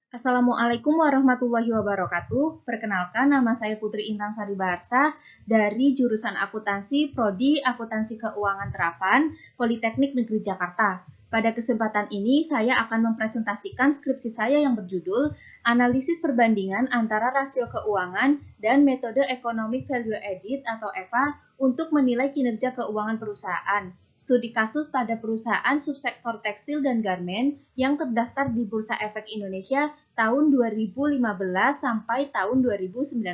Assalamualaikum warahmatullahi wabarakatuh. Perkenalkan, nama saya Putri Intan Sari Baharsa dari jurusan Akuntansi Prodi Akuntansi Keuangan Terapan, Politeknik Negeri Jakarta. Pada kesempatan ini, saya akan mempresentasikan skripsi saya yang berjudul Analisis Perbandingan Antara Rasio Keuangan dan Metode Economic Value Added atau EVA untuk menilai kinerja keuangan perusahaan. Studi kasus pada perusahaan subsektor tekstil dan garmen yang terdaftar di Bursa Efek Indonesia tahun 2015 sampai tahun 2019.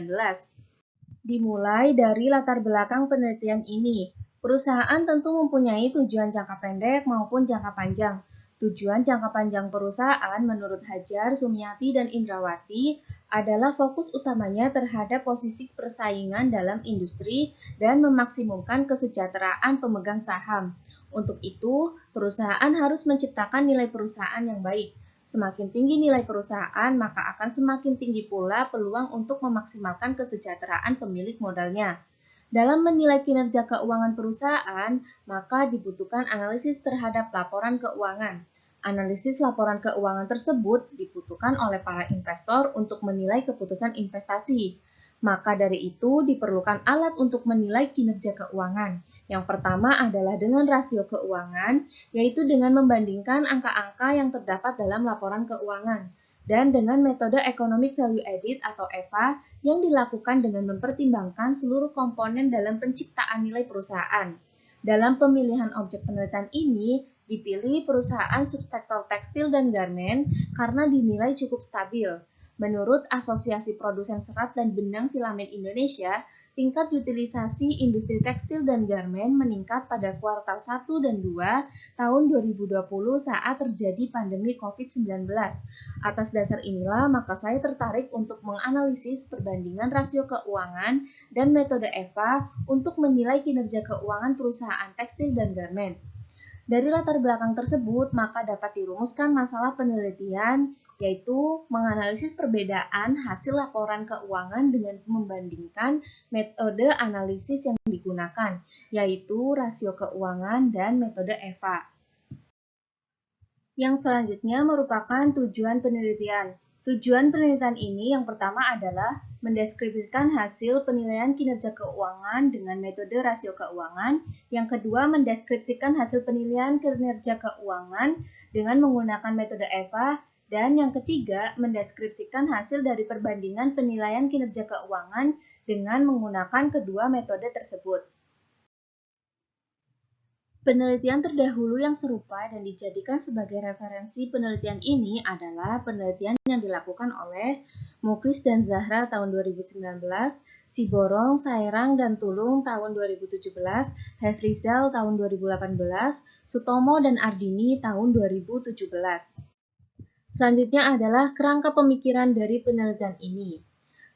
Dimulai dari latar belakang penelitian ini. Perusahaan tentu mempunyai tujuan jangka pendek maupun jangka panjang. Tujuan jangka panjang perusahaan menurut Hajar, Sumiati, dan Indrawati adalah fokus utamanya terhadap posisi persaingan dalam industri dan memaksimumkan kesejahteraan pemegang saham. Untuk itu, perusahaan harus menciptakan nilai perusahaan yang baik. Semakin tinggi nilai perusahaan, maka akan semakin tinggi pula peluang untuk memaksimalkan kesejahteraan pemilik modalnya. Dalam menilai kinerja keuangan perusahaan, maka dibutuhkan analisis terhadap laporan keuangan. Analisis laporan keuangan tersebut dibutuhkan oleh para investor untuk menilai keputusan investasi. Maka dari itu diperlukan alat untuk menilai kinerja keuangan. Yang pertama adalah dengan rasio keuangan, yaitu dengan membandingkan angka-angka yang terdapat dalam laporan keuangan, dan dengan metode Economic Value Added atau EVA yang dilakukan dengan mempertimbangkan seluruh komponen dalam penciptaan nilai perusahaan. Dalam pemilihan objek penelitian ini, dipilih perusahaan subsektor tekstil dan garmen karena dinilai cukup stabil. Menurut Asosiasi Produsen Serat dan Benang Filamen Indonesia, tingkat utilisasi industri tekstil dan garmen meningkat pada kuartal 1 dan 2 tahun 2020 saat terjadi pandemi COVID-19. Atas dasar inilah, maka saya tertarik untuk menganalisis perbandingan rasio keuangan dan metode EVA untuk menilai kinerja keuangan perusahaan tekstil dan garmen. Dari latar belakang tersebut, maka dapat dirumuskan masalah penelitian, yaitu menganalisis perbedaan hasil laporan keuangan dengan membandingkan metode analisis yang digunakan, yaitu rasio keuangan dan metode EVA. Yang selanjutnya merupakan tujuan penelitian. Tujuan penelitian ini yang pertama adalah mendeskripsikan hasil penilaian kinerja keuangan dengan metode rasio keuangan. Yang kedua, mendeskripsikan hasil penilaian kinerja keuangan dengan menggunakan metode EVA. Dan yang ketiga, mendeskripsikan hasil dari perbandingan penilaian kinerja keuangan dengan menggunakan kedua metode tersebut. Penelitian terdahulu yang serupa dan dijadikan sebagai referensi penelitian ini adalah penelitian yang dilakukan oleh Muklis dan Zahra tahun 2019, Siborong, Sairang, dan Tulung tahun 2017, Hefrizal tahun 2018, Sutomo dan Ardini tahun 2017. Selanjutnya adalah kerangka pemikiran dari penelitian ini.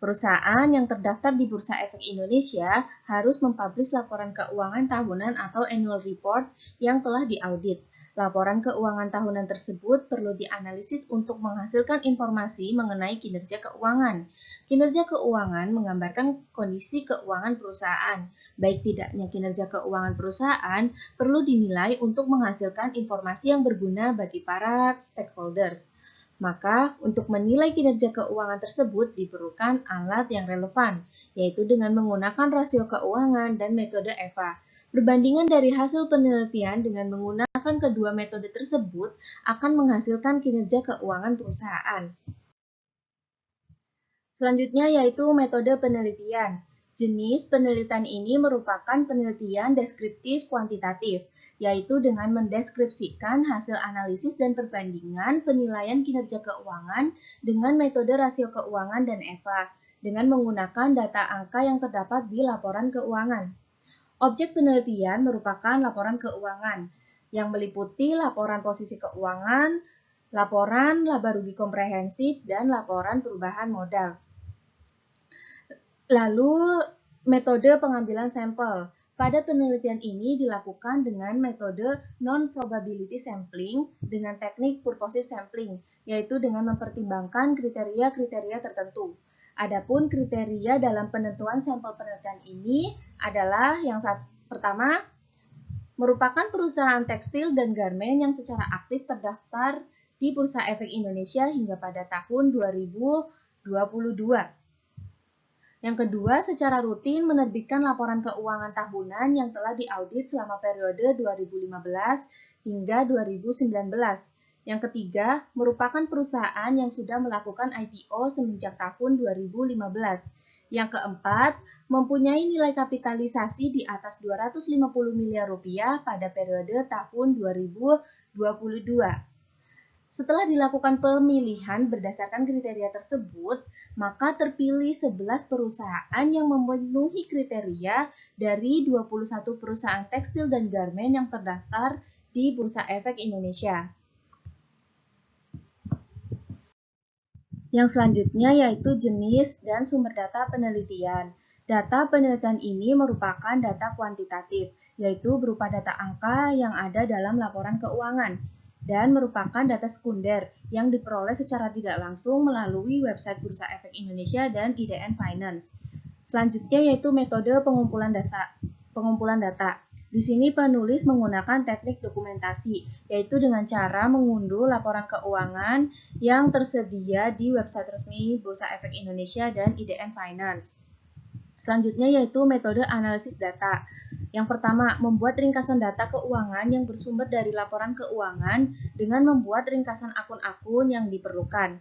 Perusahaan yang terdaftar di Bursa Efek Indonesia harus mempublish laporan keuangan tahunan atau annual report yang telah diaudit. Laporan keuangan tahunan tersebut perlu dianalisis untuk menghasilkan informasi mengenai kinerja keuangan. Kinerja keuangan menggambarkan kondisi keuangan perusahaan. Baik tidaknya kinerja keuangan perusahaan perlu dinilai untuk menghasilkan informasi yang berguna bagi para stakeholders. Maka, untuk menilai kinerja keuangan tersebut diperlukan alat yang relevan, yaitu dengan menggunakan rasio keuangan dan metode EVA. Perbandingan dari hasil penelitian dengan menggunakan kedua metode tersebut akan menghasilkan kinerja keuangan perusahaan. Selanjutnya yaitu metode penelitian. Jenis penelitian ini merupakan penelitian deskriptif kuantitatif, yaitu dengan mendeskripsikan hasil analisis dan perbandingan penilaian kinerja keuangan dengan metode rasio keuangan dan EVA, dengan menggunakan data angka yang terdapat di laporan keuangan. Objek penelitian merupakan laporan keuangan, yang meliputi laporan posisi keuangan, laporan laba rugi komprehensif, dan laporan perubahan modal. Lalu, metode pengambilan sampel. Pada penelitian ini dilakukan dengan metode non-probability sampling dengan teknik purposive sampling, yaitu dengan mempertimbangkan kriteria-kriteria tertentu. Adapun kriteria dalam penentuan sampel penelitian ini adalah yang pertama, merupakan perusahaan tekstil dan garmen yang secara aktif terdaftar di Bursa Efek Indonesia hingga pada tahun 2022. Yang kedua, secara rutin menerbitkan laporan keuangan tahunan yang telah diaudit selama periode 2015 hingga 2019. Yang ketiga, merupakan perusahaan yang sudah melakukan IPO semenjak tahun 2015. Yang keempat, mempunyai nilai kapitalisasi di atas 250 miliar rupiah pada periode tahun 2022. Setelah dilakukan pemilihan berdasarkan kriteria tersebut, maka terpilih 11 perusahaan yang memenuhi kriteria dari 21 perusahaan tekstil dan garmen yang terdaftar di Bursa Efek Indonesia. Yang selanjutnya yaitu jenis dan sumber data penelitian. Data penelitian ini merupakan data kuantitatif, yaitu berupa data angka yang ada dalam laporan keuangan, dan merupakan data sekunder yang diperoleh secara tidak langsung melalui website Bursa Efek Indonesia dan IDN Finance. Selanjutnya yaitu metode pengumpulan data. Di sini penulis menggunakan teknik dokumentasi, yaitu dengan cara mengunduh laporan keuangan yang tersedia di website resmi Bursa Efek Indonesia dan IDN Finance. Selanjutnya yaitu metode analisis data. Yang pertama, membuat ringkasan data keuangan yang bersumber dari laporan keuangan dengan membuat ringkasan akun-akun yang diperlukan.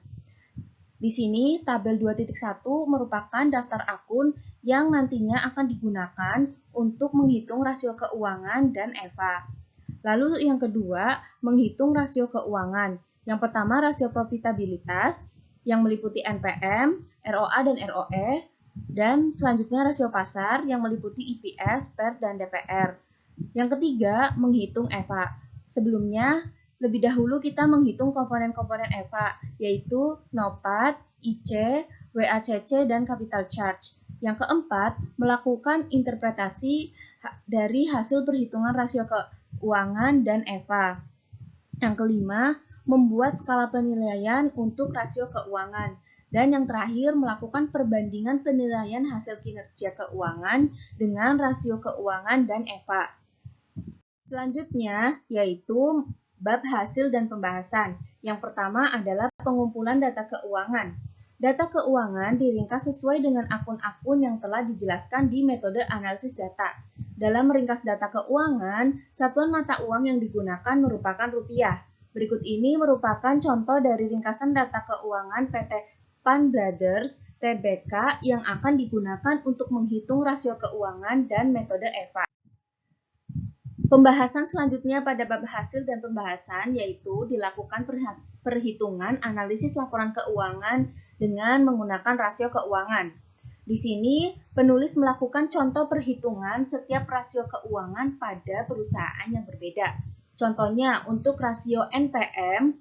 Di sini, tabel 2.1 merupakan daftar akun yang nantinya akan digunakan untuk menghitung rasio keuangan dan EVA. Lalu yang kedua, menghitung rasio keuangan. Yang pertama, rasio profitabilitas yang meliputi NPM, ROA dan ROE, dan selanjutnya rasio pasar yang meliputi IPS, PER, dan DPR. Yang ketiga, menghitung EVA. Sebelumnya, lebih dahulu kita menghitung komponen-komponen EVA, yaitu NOPAT, IC, WACC, dan capital charge. Yang keempat, melakukan interpretasi dari hasil perhitungan rasio keuangan dan EVA. Yang kelima, membuat skala penilaian untuk rasio keuangan. Dan yang terakhir, melakukan perbandingan penilaian hasil kinerja keuangan dengan rasio keuangan dan EVA. Selanjutnya, yaitu bab hasil dan pembahasan. Yang pertama adalah pengumpulan data keuangan. Data keuangan diringkas sesuai dengan akun-akun yang telah dijelaskan di metode analisis data. Dalam meringkas data keuangan, satuan mata uang yang digunakan merupakan rupiah. Berikut ini merupakan contoh dari ringkasan data keuangan PT Pan Brothers Tbk yang akan digunakan untuk menghitung rasio keuangan dan metode EVA. Pembahasan selanjutnya pada bab hasil dan pembahasan yaitu dilakukan perhitungan analisis laporan keuangan dengan menggunakan rasio keuangan. Di sini, penulis melakukan contoh perhitungan setiap rasio keuangan pada perusahaan yang berbeda. Contohnya, untuk rasio NPM,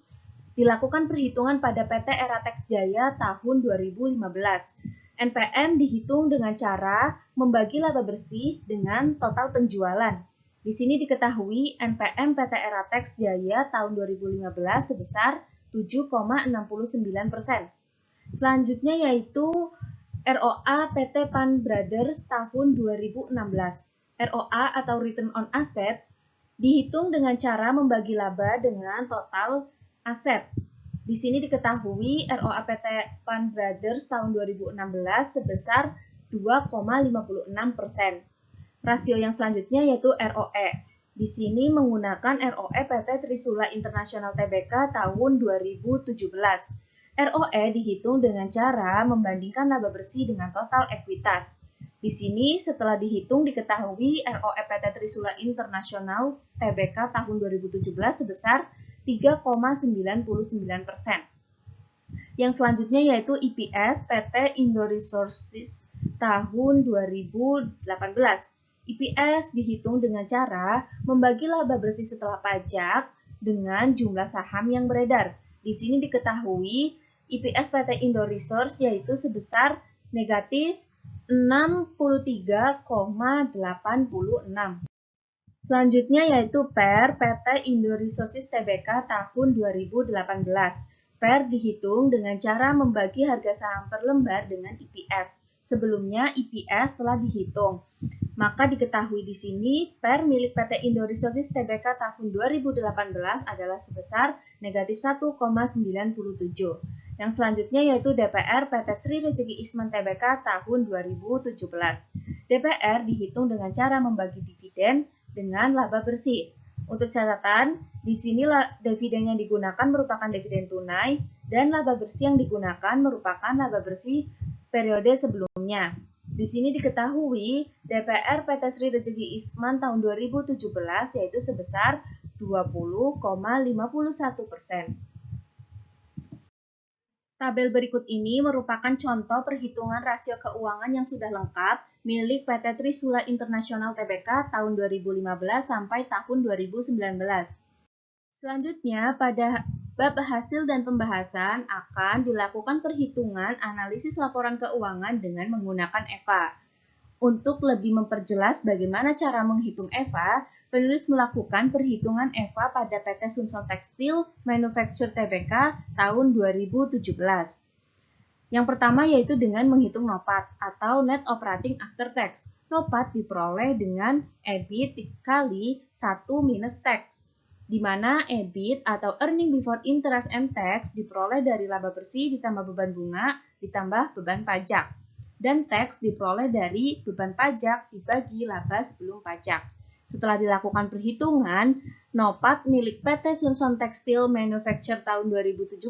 dilakukan perhitungan pada PT Eratex Jaya tahun 2015. NPM dihitung dengan cara membagi laba bersih dengan total penjualan. Di sini diketahui NPM PT Eratex Jaya tahun 2015 sebesar 7,69%. Selanjutnya yaitu ROA PT Pan Brothers tahun 2016. ROA atau Return on Asset dihitung dengan cara membagi laba dengan total aset. Di sini diketahui ROA PT Pan Brothers tahun 2016 sebesar 2,56%. Rasio yang selanjutnya yaitu ROE. Di sini menggunakan ROE PT Trisula International Tbk tahun 2017. ROE dihitung dengan cara membandingkan laba bersih dengan total ekuitas. Di sini setelah dihitung diketahui ROE PT Trisula International Tbk tahun 2017 sebesar 3,99%. Yang selanjutnya yaitu IPS PT Indo Resources tahun 2018. IPS dihitung dengan cara membagi laba bersih setelah pajak dengan jumlah saham yang beredar. Di sini diketahui IPS PT Indo Resource yaitu sebesar negatif 63,86. Selanjutnya yaitu PER PT Indo Resources Tbk tahun 2018. PER dihitung dengan cara membagi harga saham per lembar dengan IPS. Sebelumnya EPS telah dihitung. Maka diketahui di sini PER milik PT Indo Resources Tbk tahun 2018 adalah sebesar negatif 1,97. Yang selanjutnya yaitu DPR PT Sri Rejeki Isman Tbk tahun 2017. DPR dihitung dengan cara membagi dividen dengan laba bersih. Untuk catatan, di sini dividen yang digunakan merupakan dividen tunai dan laba bersih yang digunakan merupakan laba bersih periode sebelumnya. Di sini diketahui DPR PT Sri Rejeki Isman tahun 2017 yaitu sebesar 20,51%. Tabel berikut ini merupakan contoh perhitungan rasio keuangan yang sudah lengkap milik PT Trisula International Tbk tahun 2015 sampai tahun 2019. Selanjutnya, pada bab hasil dan pembahasan akan dilakukan perhitungan analisis laporan keuangan dengan menggunakan EVA. Untuk lebih memperjelas bagaimana cara menghitung EVA, penulis melakukan perhitungan EVA pada PT Sunson Textile Manufacture Tbk tahun 2017. Yang pertama yaitu dengan menghitung NOPAT atau Net Operating After Tax. NOPAT diperoleh dengan EBIT dikali 1 minus tax, di mana EBIT atau Earning Before Interest and Tax diperoleh dari laba bersih ditambah beban bunga ditambah beban pajak. Dan tax diperoleh dari beban pajak dibagi laba sebelum pajak. Setelah dilakukan perhitungan, NOPAT milik PT Sunson Textile Manufacture tahun 2017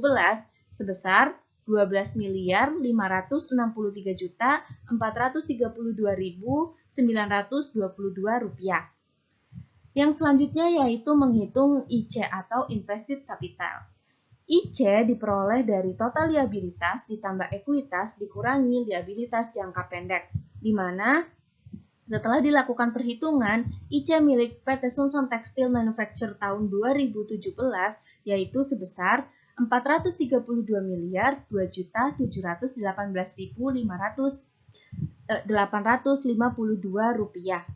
sebesar 12.553.432.922 rupiah. Yang selanjutnya yaitu menghitung IC atau Invested Capital. IC diperoleh dari total liabilitas ditambah ekuitas dikurangi liabilitas jangka pendek, di mana setelah dilakukan perhitungan, IC milik PT Sunson Textile Manufacture tahun 2017 yaitu sebesar 432.218.852 rupiah.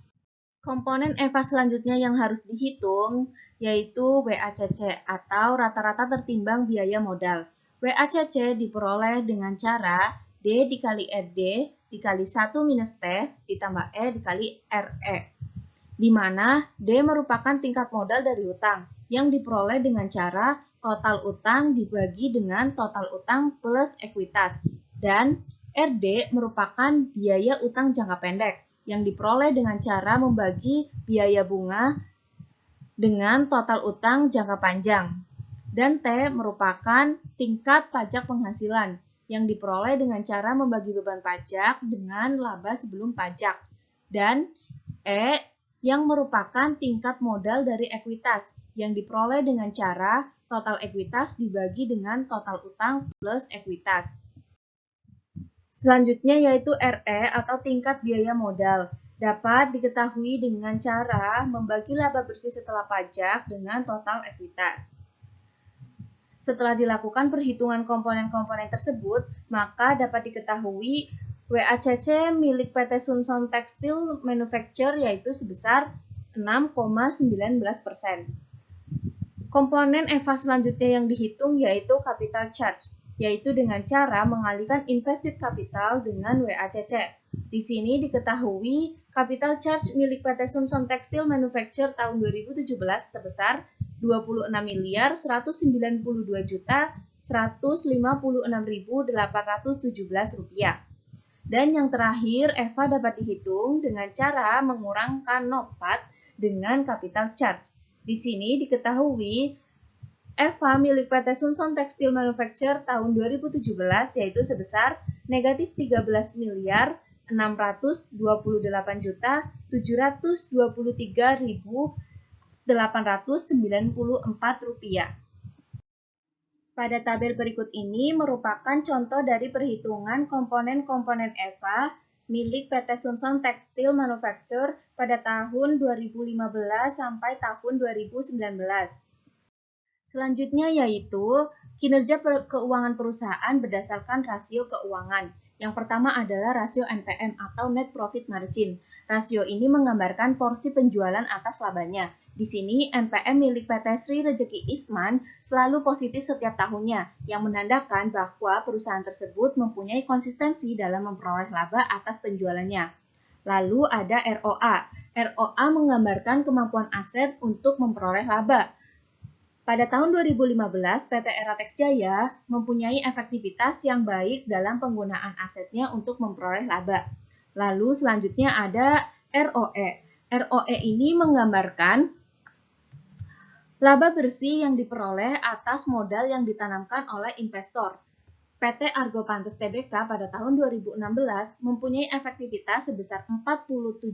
Komponen EVA selanjutnya yang harus dihitung yaitu WACC atau rata-rata tertimbang biaya modal. WACC diperoleh dengan cara D dikali RD dikali 1 minus T ditambah E dikali RE, di mana D merupakan tingkat modal dari utang yang diperoleh dengan cara total utang dibagi dengan total utang plus ekuitas, dan RD merupakan biaya utang jangka pendek yang diperoleh dengan cara membagi biaya bunga dengan total utang jangka panjang. Dan T merupakan tingkat pajak penghasilan yang diperoleh dengan cara membagi beban pajak dengan laba sebelum pajak. Dan E yang merupakan tingkat modal dari ekuitas yang diperoleh dengan cara total ekuitas dibagi dengan total utang plus ekuitas. Selanjutnya yaitu RE atau tingkat biaya modal. Dapat diketahui dengan cara membagi laba bersih setelah pajak dengan total ekuitas. Setelah dilakukan perhitungan komponen-komponen tersebut, maka dapat diketahui WACC milik PT Sunson Textile Manufacture yaitu sebesar 6,19%. Komponen EVA selanjutnya yang dihitung yaitu capital charge, yaitu dengan cara mengalihkan invested capital dengan WACC. Di sini diketahui capital charge milik PT Sunson Textile Manufacture tahun 2017 sebesar 26.192.156.817 rupiah. Dan yang terakhir, EVA dapat dihitung dengan cara mengurangkan NOPAT dengan capital charge. Di sini diketahui EVA milik PT Sunson Textile Manufacture tahun 2017 yaitu sebesar negatif 13.628.723.894 rupiah. Pada tabel berikut ini merupakan contoh dari perhitungan komponen-komponen EVA milik PT Sunson Textile Manufacture pada tahun 2015 sampai tahun 2019. Selanjutnya yaitu kinerja keuangan perusahaan berdasarkan rasio keuangan, Yang pertama adalah rasio NPM atau Net Profit Margin. Rasio ini menggambarkan porsi penjualan atas labanya. Di sini NPM milik PT Sri Rejeki Isman selalu positif setiap tahunnya, yang menandakan bahwa perusahaan tersebut mempunyai konsistensi dalam memperoleh laba atas penjualannya. Lalu ada ROA. ROA menggambarkan kemampuan aset untuk memperoleh laba. Pada tahun 2015, PT Eratex Jaya mempunyai efektivitas yang baik dalam penggunaan asetnya untuk memperoleh laba. Lalu selanjutnya ada ROE. ROE ini menggambarkan laba bersih yang diperoleh atas modal yang ditanamkan oleh investor. PT Argo Pantes Tbk pada tahun 2016 mempunyai efektivitas sebesar 47%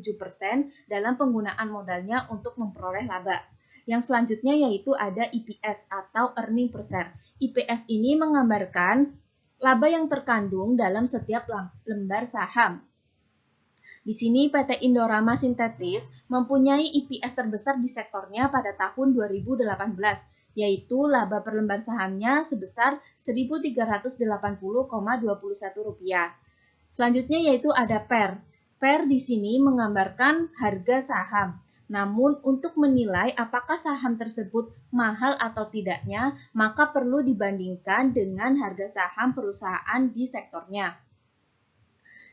dalam penggunaan modalnya untuk memperoleh laba. Yang selanjutnya yaitu ada EPS atau earning per share. EPS ini menggambarkan laba yang terkandung dalam setiap lembar saham. Di sini PT Indorama Sintetis mempunyai EPS terbesar di sektornya pada tahun 2018, yaitu laba per lembar sahamnya sebesar Rp1.380,21. Selanjutnya yaitu ada PER. PER di sini menggambarkan harga saham. Namun untuk menilai apakah saham tersebut mahal atau tidaknya, maka perlu dibandingkan dengan harga saham perusahaan di sektornya.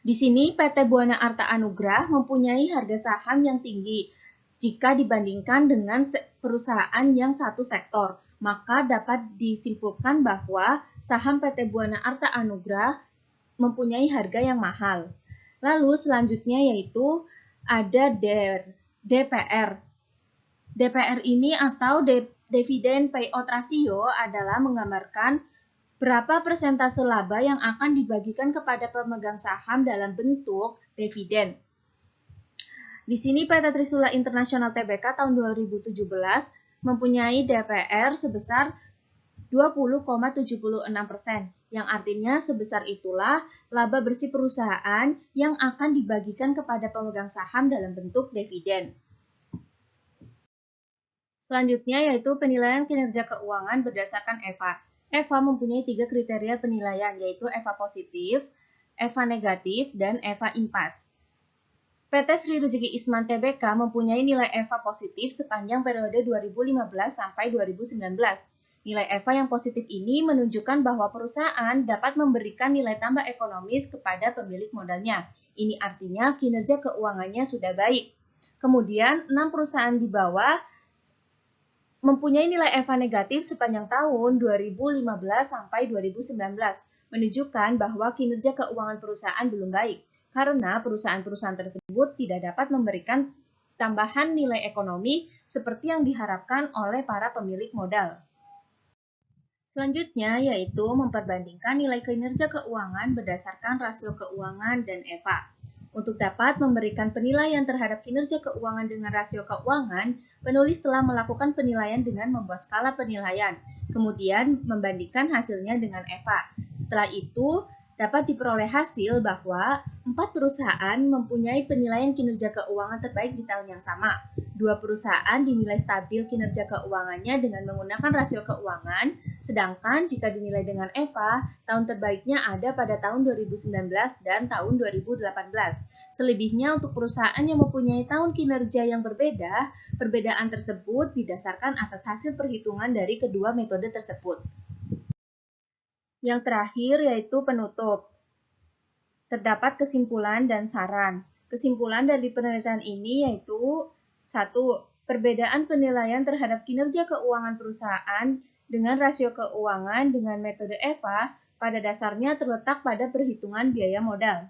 Di sini PT Buana Arta Anugrah mempunyai harga saham yang tinggi jika dibandingkan dengan perusahaan yang satu sektor, maka dapat disimpulkan bahwa saham PT Buana Arta Anugrah mempunyai harga yang mahal. Lalu selanjutnya yaitu ada DPR. DPR ini atau Dividend Payout Ratio adalah menggambarkan berapa persentase laba yang akan dibagikan kepada pemegang saham dalam bentuk dividen. Di sini PT Trisula International Tbk tahun 2017 mempunyai DPR sebesar 20,76%, yang artinya sebesar itulah laba bersih perusahaan yang akan dibagikan kepada pemegang saham dalam bentuk dividen. Selanjutnya yaitu penilaian kinerja keuangan berdasarkan EVA. EVA mempunyai 3 kriteria penilaian, yaitu EVA positif, EVA negatif, dan EVA impas. PT Sri Rejeki Isman Tbk mempunyai nilai EVA positif sepanjang periode 2015 sampai 2019. Nilai EVA yang positif ini menunjukkan bahwa perusahaan dapat memberikan nilai tambah ekonomis kepada pemilik modalnya. Ini artinya kinerja keuangannya sudah baik. Kemudian, 6 perusahaan di bawah mempunyai nilai EVA negatif sepanjang tahun 2015 sampai 2019, menunjukkan bahwa kinerja keuangan perusahaan belum baik, karena perusahaan-perusahaan tersebut tidak dapat memberikan tambahan nilai ekonomi seperti yang diharapkan oleh para pemilik modal. Selanjutnya yaitu memperbandingkan nilai kinerja keuangan berdasarkan rasio keuangan dan EVA. Untuk dapat memberikan penilaian terhadap kinerja keuangan dengan rasio keuangan, penulis telah melakukan penilaian dengan membuat skala penilaian, kemudian membandingkan hasilnya dengan EVA. Setelah itu, dapat diperoleh hasil bahwa 4 perusahaan mempunyai penilaian kinerja keuangan terbaik di tahun yang sama. 2 perusahaan dinilai stabil kinerja keuangannya dengan menggunakan rasio keuangan, sedangkan jika dinilai dengan EVA, tahun terbaiknya ada pada tahun 2019 dan tahun 2018. Selebihnya untuk perusahaan yang mempunyai tahun kinerja yang berbeda, perbedaan tersebut didasarkan atas hasil perhitungan dari kedua metode tersebut. Yang terakhir yaitu penutup. Terdapat kesimpulan dan saran. Kesimpulan dari penelitian ini yaitu 1. Perbedaan penilaian terhadap kinerja keuangan perusahaan dengan rasio keuangan dengan metode EVA pada dasarnya terletak pada perhitungan biaya modal.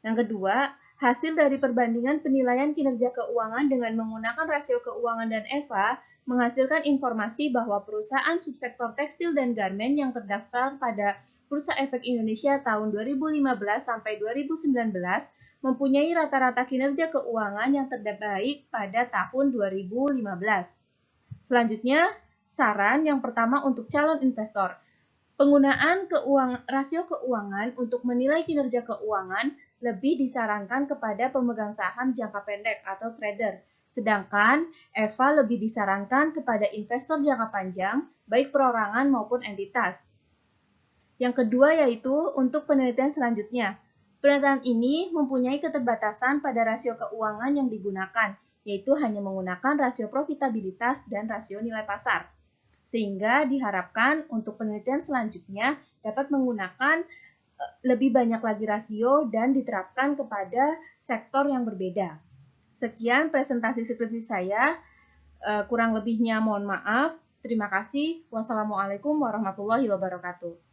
Yang kedua, hasil dari perbandingan penilaian kinerja keuangan dengan menggunakan rasio keuangan dan EVA menghasilkan informasi bahwa perusahaan subsektor tekstil dan garmen yang terdaftar pada Bursa Efek Indonesia tahun 2015 sampai 2019 mempunyai rata-rata kinerja keuangan yang terbaik pada tahun 2015. Selanjutnya, saran yang pertama untuk calon investor. Penggunaan rasio keuangan untuk menilai kinerja keuangan lebih disarankan kepada pemegang saham jangka pendek atau trader. Sedangkan EVA lebih disarankan kepada investor jangka panjang, baik perorangan maupun entitas. Yang kedua yaitu untuk penelitian selanjutnya. Penelitian ini mempunyai keterbatasan pada rasio keuangan yang digunakan, yaitu hanya menggunakan rasio profitabilitas dan rasio nilai pasar. Sehingga diharapkan untuk penelitian selanjutnya dapat menggunakan lebih banyak lagi rasio dan diterapkan kepada sektor yang berbeda. Sekian presentasi skripsi saya. Kurang lebihnya mohon maaf. Terima kasih. Wassalamualaikum warahmatullahi wabarakatuh.